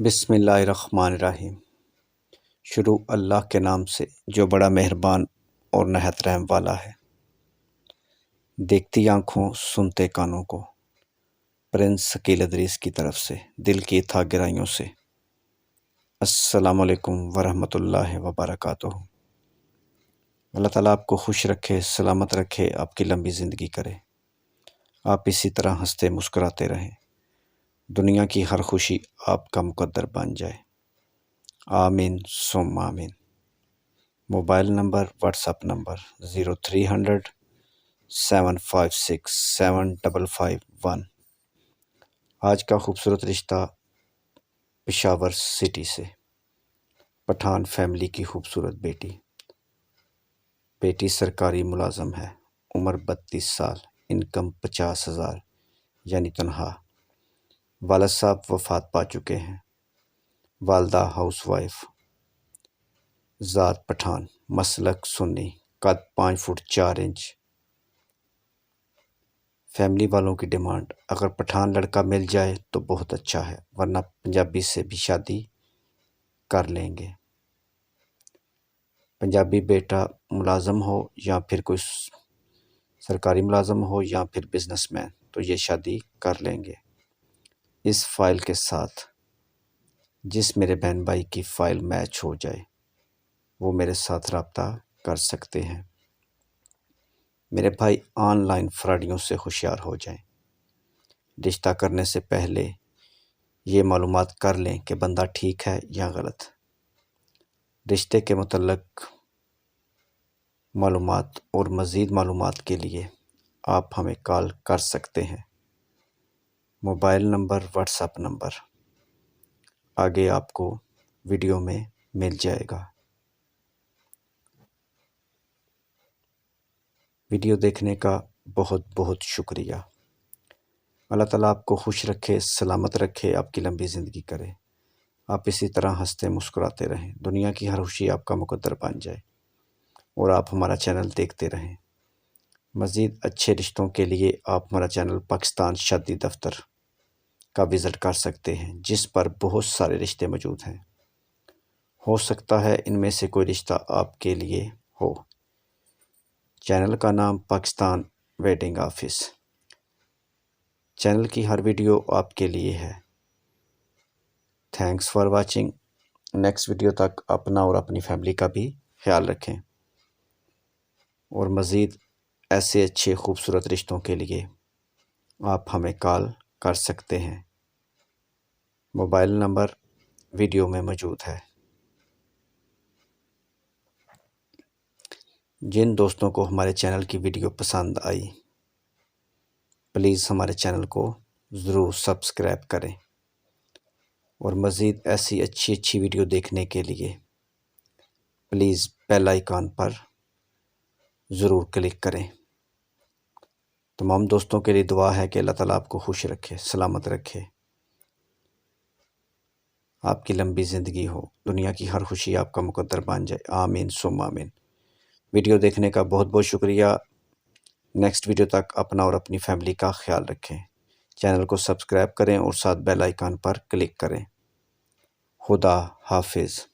بسم اللہ الرحمن الرحیم۔ شروع اللہ کے نام سے جو بڑا مہربان اور نہایت رحم والا ہے۔ دیکھتی آنکھوں سنتے کانوں کو، پرنس ثقیل ادریس کی طرف سے دل کی تھا گہرائیوں سے۔ السلام علیکم ورحمۃ اللہ وبرکاتہ۔ اللہ تعالیٰ آپ کو خوش رکھے، سلامت رکھے، آپ کی لمبی زندگی کرے، آپ اسی طرح ہنستے مسکراتے رہیں، دنیا کی ہر خوشی آپ کا مقدر بن جائے، آمین ثم آمین۔ Mobile number, what's app number 0300-756-7551۔ آج کا خوبصورت رشتہ پشاور سٹی سے، پٹھان فیملی کی خوبصورت بیٹی سرکاری ملازم ہے، عمر 32 سال، انکم 50,000 یعنی تنہا۔ والد صاحب وفات پا چکے ہیں، والدہ ہاؤس وائف، ذات پٹھان، مسلک سنی، قد 5 فٹ 4 انچ۔ فیملی والوں کی ڈیمانڈ اگر پٹھان لڑکا مل جائے تو بہت اچھا ہے، ورنہ پنجابی سے بھی شادی کر لیں گے۔ پنجابی بیٹا ملازم ہو یا پھر کوئی سرکاری ملازم ہو یا پھر بزنس مین تو یہ شادی کر لیں گے۔ اس فائل کے ساتھ جس میرے بہن بھائی کی فائل میچ ہو جائے وہ میرے ساتھ رابطہ کر سکتے ہیں۔ میرے بھائی آن لائن فراڈیوں سے ہوشیار ہو جائیں۔ رشتہ کرنے سے پہلے یہ معلومات کر لیں کہ بندہ ٹھیک ہے یا غلط۔ رشتے کے متعلق معلومات اور مزید معلومات کے لیے آپ ہمیں کال کر سکتے ہیں۔ Mobile number, what's app number آگے آپ کو ویڈیو میں مل جائے گا۔ ویڈیو دیکھنے کا بہت بہت شکریہ۔ اللہ تعالیٰ آپ کو خوش رکھے، سلامت رکھے، آپ کی لمبی زندگی کرے، آپ اسی طرح ہنستے مسکراتے رہیں، دنیا کی ہر خوشی آپ کا مقدر بن جائے، اور آپ ہمارا چینل دیکھتے رہیں۔ مزید اچھے رشتوں کے لیے آپ ہمارا چینل پاکستان شادی دفتر کا وزٹ کر سکتے ہیں، جس پر بہت سارے رشتے موجود ہیں۔ ہو سکتا ہے ان میں سے کوئی رشتہ آپ کے لیے ہو۔ چینل کا نام پاکستان ویڈنگ آفس۔ چینل کی ہر ویڈیو آپ کے لیے ہے۔ Thanks for watching. Next video تک اپنا اور اپنی فیملی کا بھی خیال رکھیں، اور مزید ایسے اچھے خوبصورت رشتوں کے لیے آپ ہمیں کال کر سکتے ہیں۔ موبائل نمبر ویڈیو میں موجود ہے۔ جن دوستوں کو ہمارے چینل کی ویڈیو پسند آئی پلیز ہمارے چینل کو ضرور سبسکرائب کریں، اور مزید ایسی اچھی ویڈیو دیکھنے کے لیے پلیز بیل آئیکن پر ضرور کلک کریں۔ تمام دوستوں کے لیے دعا ہے کہ اللہ تعالیٰ آپ کو خوش رکھے، سلامت رکھے، آپ کی لمبی زندگی ہو، دنیا کی ہر خوشی آپ کا مقدر بن جائے، آمین ثم آمین۔ ویڈیو دیکھنے کا بہت بہت شکریہ۔ نیکسٹ ویڈیو تک اپنا اور اپنی فیملی کا خیال رکھیں۔ چینل کو سبسکرائب کریں اور ساتھ بیل آئیکن پر کلک کریں۔ خدا حافظ۔